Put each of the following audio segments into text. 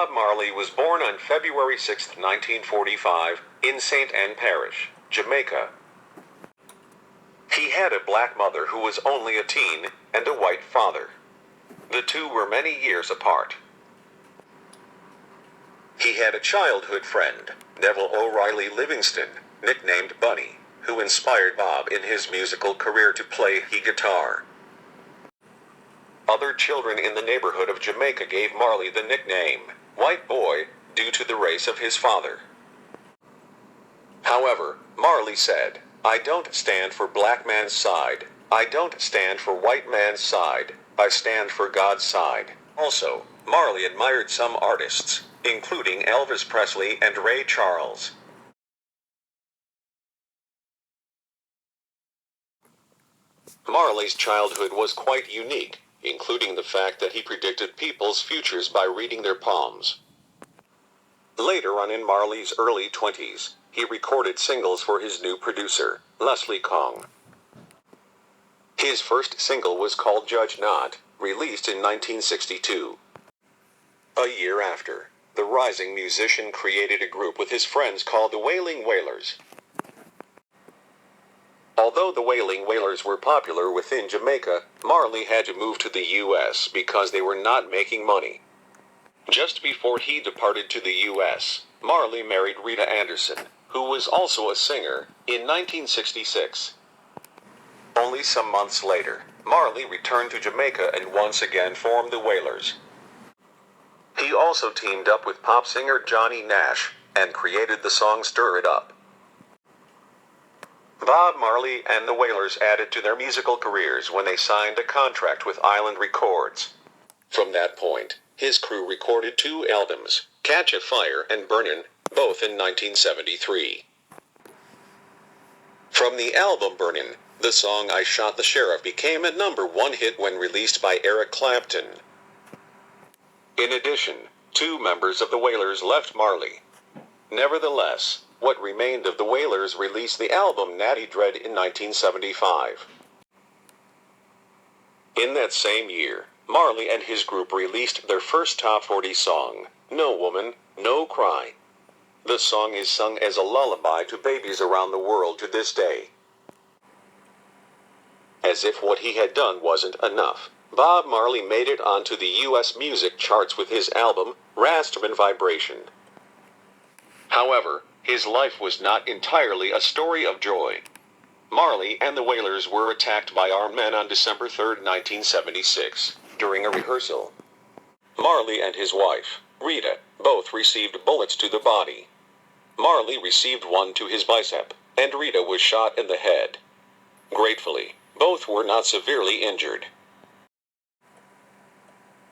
Bob Marley was born on February 6, 1945, in St. Ann Parish, Jamaica. He had a black mother who was only a teen, and a white father. The two were many years apart. He had a childhood friend, Neville O'Reilly Livingston, nicknamed Bunny, who inspired Bob in his musical career to play the guitar. Other children in the neighborhood of Jamaica gave Marley the nickname, White Boy, due to the race of his father. However, Marley said, "I don't stand for black man's side, I don't stand for white man's side, I stand for God's side." Also, Marley admired some artists, including Elvis Presley and Ray Charles. Marley's childhood was quite unique, including the fact that he predicted people's futures by reading their palms. Later on in Marley's early 20s, he recorded singles for his new producer, Leslie Kong. His first single was called Judge Not, released in 1962. A year after, the rising musician created a group with his friends called the Wailing Wailers. Although the Wailing Wailers were popular within Jamaica, Marley had to move to the U.S. because they were not making money. Just before he departed to the U.S., Marley married Rita Anderson, who was also a singer, in 1966. Only some months later, Marley returned to Jamaica and once again formed the Wailers. He also teamed up with pop singer Johnny Nash, and created the song Stir It Up. Bob Marley and the Wailers added to their musical careers when they signed a contract with Island Records. From that point, his crew recorded 2 albums, Catch a Fire and Burnin', both in 1973. From the album Burnin', the song I Shot the Sheriff became a #1 hit when released by Eric Clapton. In addition, 2 members of the Wailers left Marley. Nevertheless, what remained of the Wailers released the album Natty Dread in 1975. In that same year, Marley and his group released their first top 40 song, No Woman, No Cry. The song is sung as a lullaby to babies around the world to this day. As if what he had done wasn't enough, Bob Marley made it onto the U.S. music charts with his album, Rastaman Vibration. However, his life was not entirely a story of joy. Marley and the Wailers were attacked by armed men on December 3, 1976, during a rehearsal. Marley and his wife, Rita, both received bullets to the body. Marley received one to his bicep, and Rita was shot in the head. Gratefully, both were not severely injured.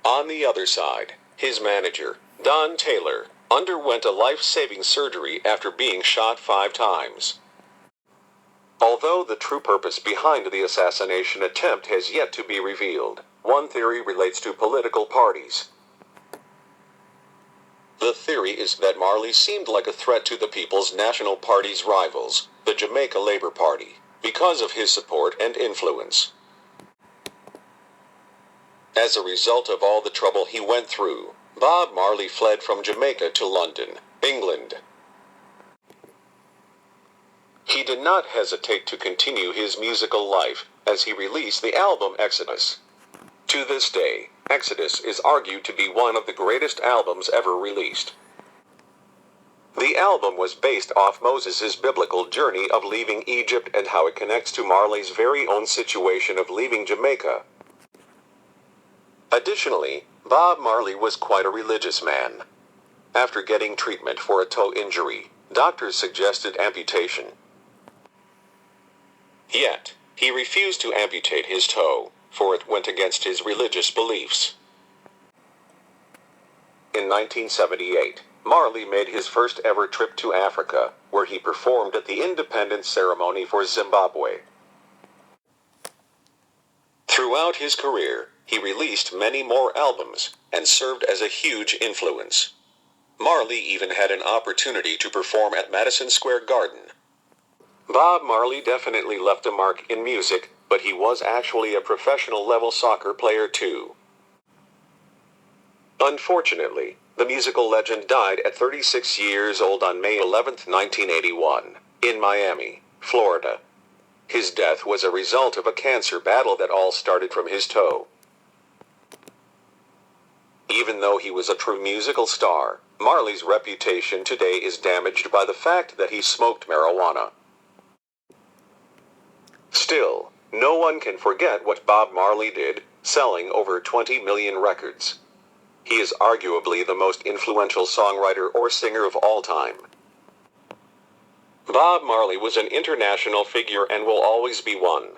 On the other side, his manager, Don Taylor, underwent a life-saving surgery after being shot 5 times. Although the true purpose behind the assassination attempt has yet to be revealed, one theory relates to political parties. The theory is that Marley seemed like a threat to the People's National Party's rivals, the Jamaica Labour Party, because of his support and influence. As a result of all the trouble he went through, Bob Marley fled from Jamaica to London, England. He did not hesitate to continue his musical life, as he released the album Exodus. To this day, Exodus is argued to be one of the greatest albums ever released. The album was based off Moses' biblical journey of leaving Egypt and how it connects to Marley's very own situation of leaving Jamaica. Additionally, Bob Marley was quite a religious man. After getting treatment for a toe injury, doctors suggested amputation. Yet, he refused to amputate his toe, for it went against his religious beliefs. In 1978, Marley made his first ever trip to Africa, where he performed at the independence ceremony for Zimbabwe. Throughout his career, he released many more albums, and served as a huge influence. Marley even had an opportunity to perform at Madison Square Garden. Bob Marley definitely left a mark in music, but he was actually a professional-level soccer player too. Unfortunately, The musical legend died at 36 years old on May 11, 1981, in Miami, Florida. His death was a result of a cancer battle that all started from his toe. Even though he was a true musical star, Marley's reputation today is damaged by the fact that he smoked marijuana. Still, no one can forget what Bob Marley did, selling over 20 million records. He is arguably the most influential songwriter or singer of all time. Bob Marley was an international figure and will always be one.